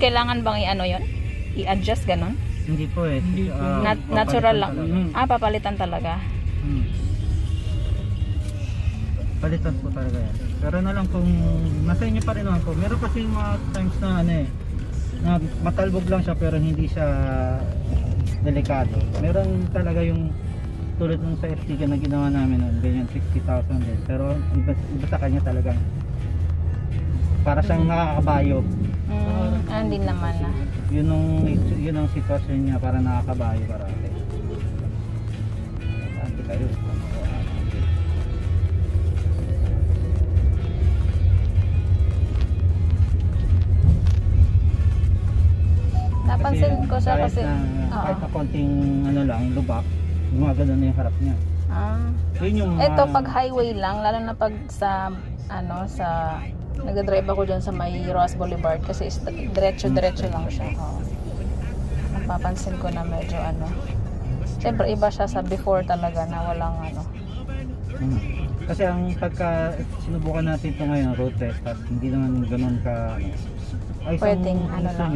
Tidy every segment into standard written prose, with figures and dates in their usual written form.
kailangan bang i-ano yun? I-adjust ganon? Hindi po eh. Hindi po. Natural lang. Talaga. Papalitan talaga. Palitan po talaga yan. Pero na lang kung nasa inyo pa rin naman po. Meron kasi yung mga times na ano eh, na matalbog lang siya pero hindi siya delikado. Meron talaga yung tulad nung sa FTG na ginawa namin noon, ganyan 60,000 din. Pero iba sa kanya talagang para siyang nakakabayo. Hindi naman na. Yun ang sitwasyon niya, para nakakabayo parati. Anti kayo. Napansin ko siya kasi kahit na konting ano lang, lubak, gumagano na yung harap niya. Yun yung ito pag highway lang, lalo na pag sa nagdadrive ako dyan sa may Ross Boulevard kasi diretso lang siya. Napapansin ko na medyo siyempre iba siya sa before talaga na walang Kasi ang pagka sinubukan natin ito ngayon, road test, at hindi naman ganun ka pwedeng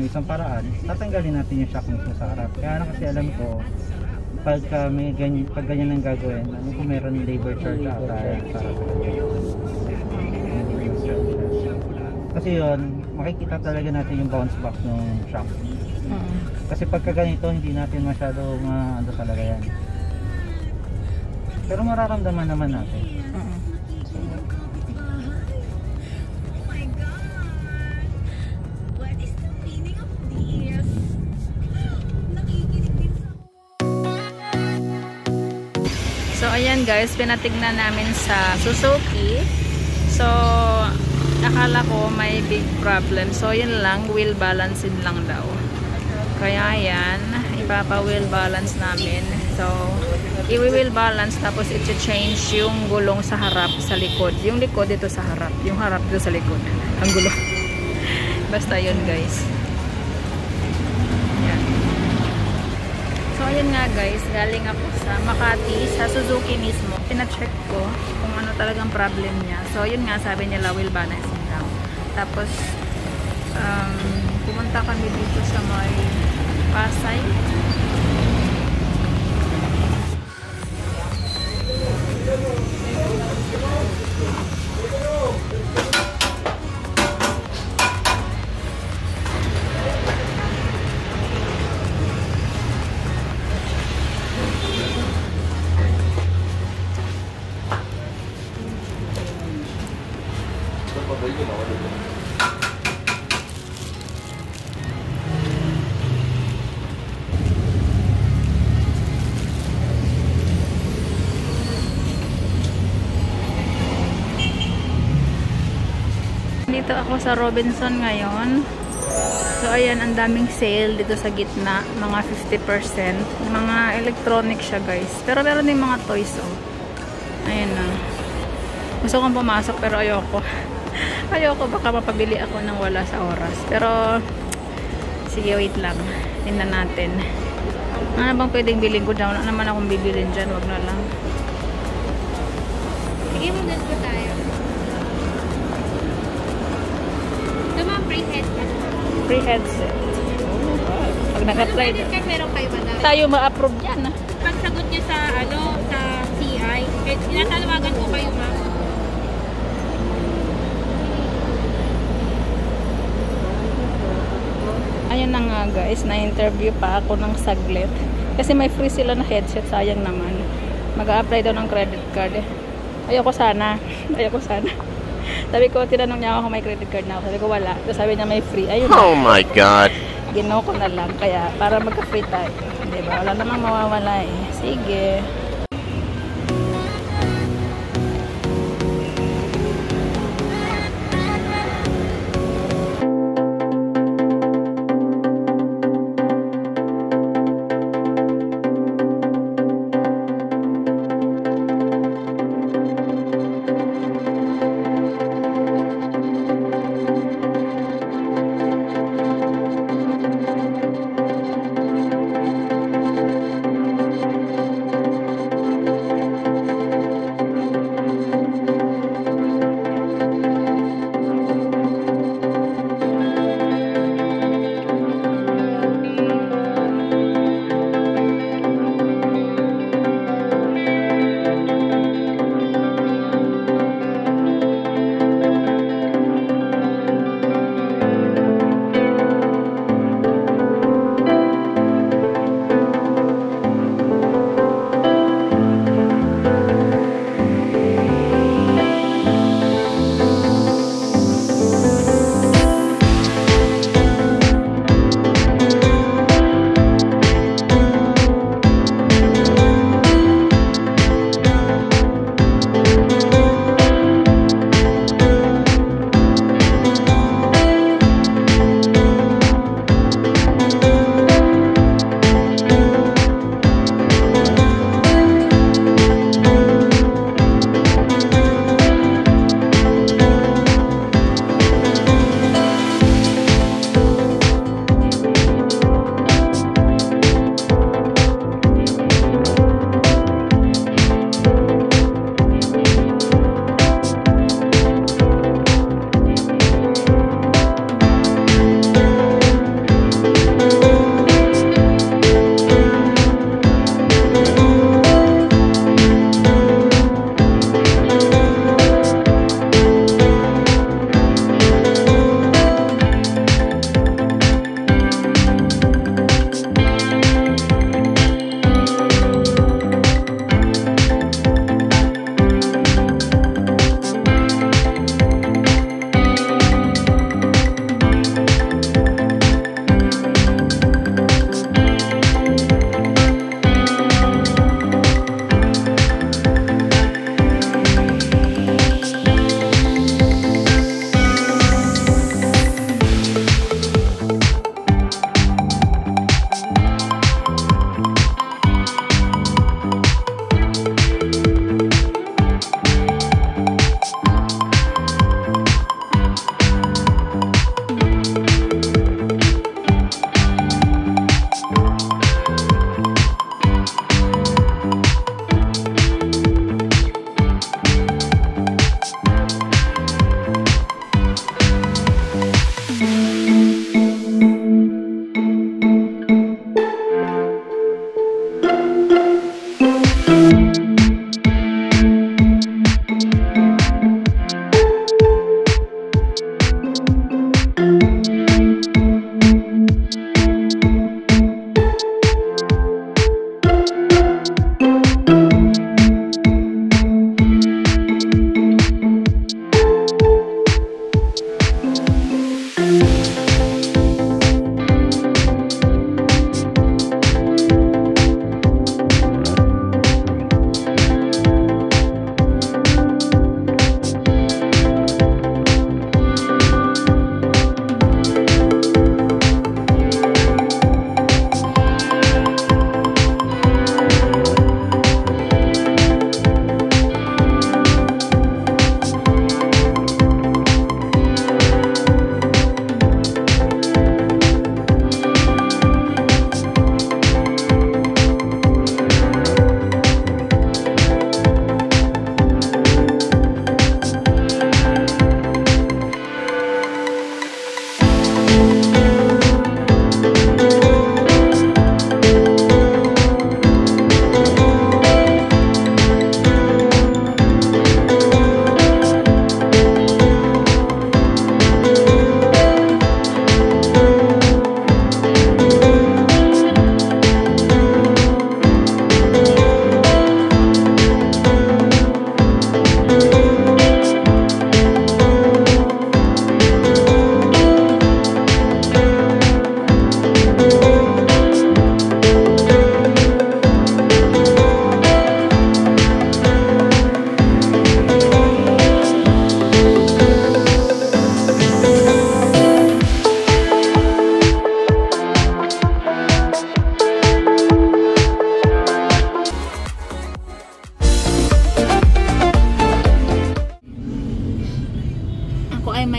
isang paraan, tatanggalin natin yung shock mismo sa harap. Kaya kasi alam ko, pag ganyan ang gagawin, kung meron labor charge ata para sa kasi yun, makikita talaga natin yung bounce back ng shock. Kasi pagka ganito, hindi natin masyado talaga yan. Pero mararamdaman naman natin. So ayan guys, pinatignan namin sa Suzuki. So akala ko may big problem. So yun lang, wheel balancing lang daw. Kaya yan, ipapa-wheel balance namin. So i-wheel balance tapos i-change yung gulong sa harap, sa likod. Yung likod dito sa harap, yung harap dito sa likod. Ang gulo. Basta yun guys. Yan. So ayun nga guys, galing ako sa Makati, sa Suzuki mismo. Pina-check ko kung ano talagang problem niya. So yun nga, sabi nila wheel balancing daw. Tapos pumunta kami dito sa may Pasay. Dito ako sa Robinson ngayon. So ayan, ang daming sale dito sa gitna, mga 50%. Mga electronic siya guys. Pero meron din mga toys Ayan na. Gusto kong pumasok pero ayoko. Ayoko, baka mapabili ako ng wala sa oras. Pero sige, wait lang. Tingnan natin. Ano bang pwedeng bilhin ko dyan? Wala naman akong bibilin dyan. Wag na lang. Sige, mag-net po tayo. Ito mga free headset. Free headset. Pag nag-apply Ano meron kayo ba dahil? tayo ma-approve yan. Pag sagot nyo sa, sa CI, tinatawagan ko kayo, ma'am. Ayun na nga guys, na-interview pa ako ng saglit. Kasi may free sila na headset, sayang naman. Mag-a-apply daw ng credit card Ayoko sana. Ayoko sana. Sabi ko, tinanong niya ako kung may credit card na ako. Sabi ko, wala. So, sabi niya may free. Ayun Oh my God! Ginawa ko na lang. Kaya, para magka-free tayo. Diba? Wala namang mawawala Sige.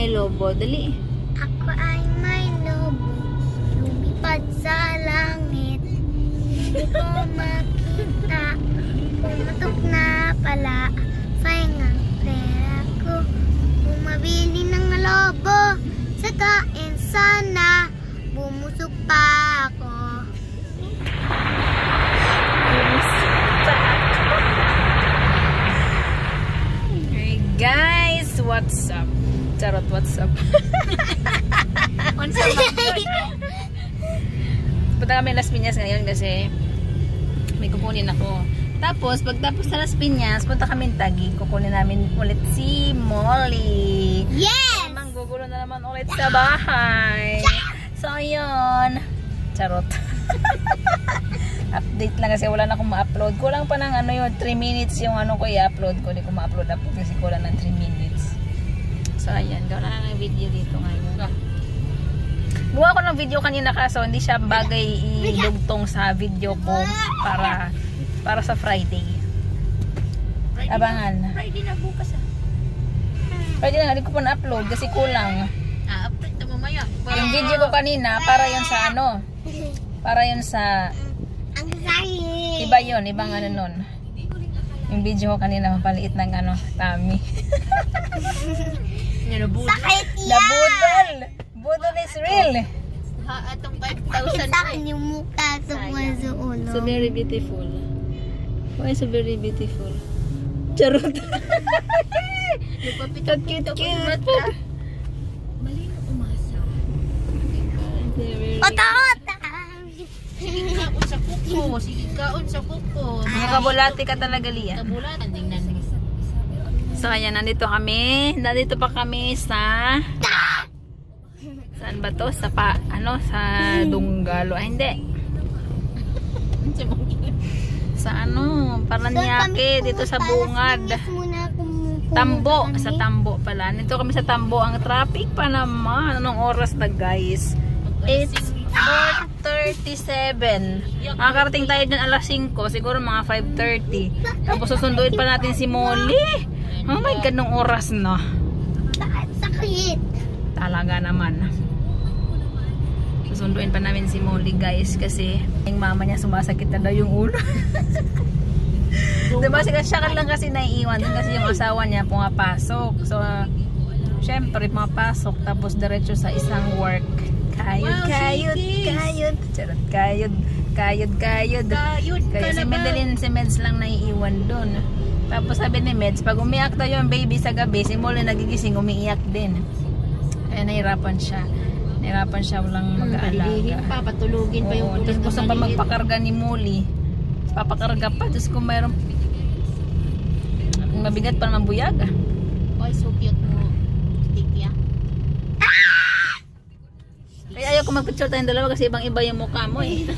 may lobo. Dali. Ako ay may lobo, lumipad sa langit. Hindi ko makita, pumatok na pala. Sayang ang pera ko, bumabili ng lobo. Sakain sana, bumusok pa ako. Hey guys, what's up? Charot, what's up? Punta kami Las Piñas ngayon kasi may kukunin ako. Tapos, pagtapos sa Las Piñas, punta kami Taguig. Kukunin namin ulit si Molly. Yes! Manggugulo na naman ulit sa bahay. So, ayun. Charot. Update lang kasi wala na akong ma-upload. Kulang pa ng ano yun, 3 minutes yung ano ko i-upload ko. Hindi ko ma-upload kasi kulang ng 3 minutes. So, ayan. Gawin na lang ng video dito ngayon. Buha ko ng video kanina kaso hindi siya bagay idugtong sa video ko para sa Friday. Abangan. Friday na bukas ah. Friday na, hindi ko pa na-upload kasi kulang. Update na mamaya. Yung video ko kanina, para yun sa ano? Para yun sa... Ang sakit! Iba yun, ibang ano nun. Yung video ko kanina, mapaliit ng ano, tummy. Sakit yan! Nabudol! Budol is real! Atong 5,000 Sakit yung mukha tungkol sa ulo. So very beautiful. Why so very beautiful? Charot! Cute! Mali na umasa. Ota-ota! Sige kaon sa kuko. Sige kaon sa kuko. Mga kabulati ka talaga, Lia. Kabulan. Tingnan. So ayan, nandito kami. Nandito pa kami sa... Saan ba to? Sa sa Dunggalo. Ay, hindi. Sa ano? Paranaque. Dito sa Bungad. Tambo. Sa Tambo pala. Nandito kami sa Tambo. Ang traffic pa naman. Anong oras na guys? It's 4:37. Makakarating tayo dyan alas 5. Siguro mga 5:30. Tapos susunduin pa natin si Molly. Oh my God, nung oras na. Sakit! Talaga naman. Susunduin pa namin si Molly guys kasi yung mama niya sumasakit na daw yung ulo. Diba siya lang kasi naiiwan din kasi yung asawa niya pumapasok. So syempre pumapasok tapos diretso sa isang work. Kayod. Charot, kayod. Kaya si Madeline, si Meds lang naiiwan doon. Tapos sabi ni Meds, pag umiyak daw yung baby sa gabi, si Molly nagigising, umiiyak din. Kaya nahirapan siya. Walang mag-aalaga. Patulugin pa yung Tapos gusto pa magpakarga ni Molly. Papakarga pa. Tapos kung mayroon mabigat pa naman buyaga. Ay, so cute mo. Tikya. Kaya ayaw ko mag-picture tayong dalawa kasi ibang iba yung mukha mo eh.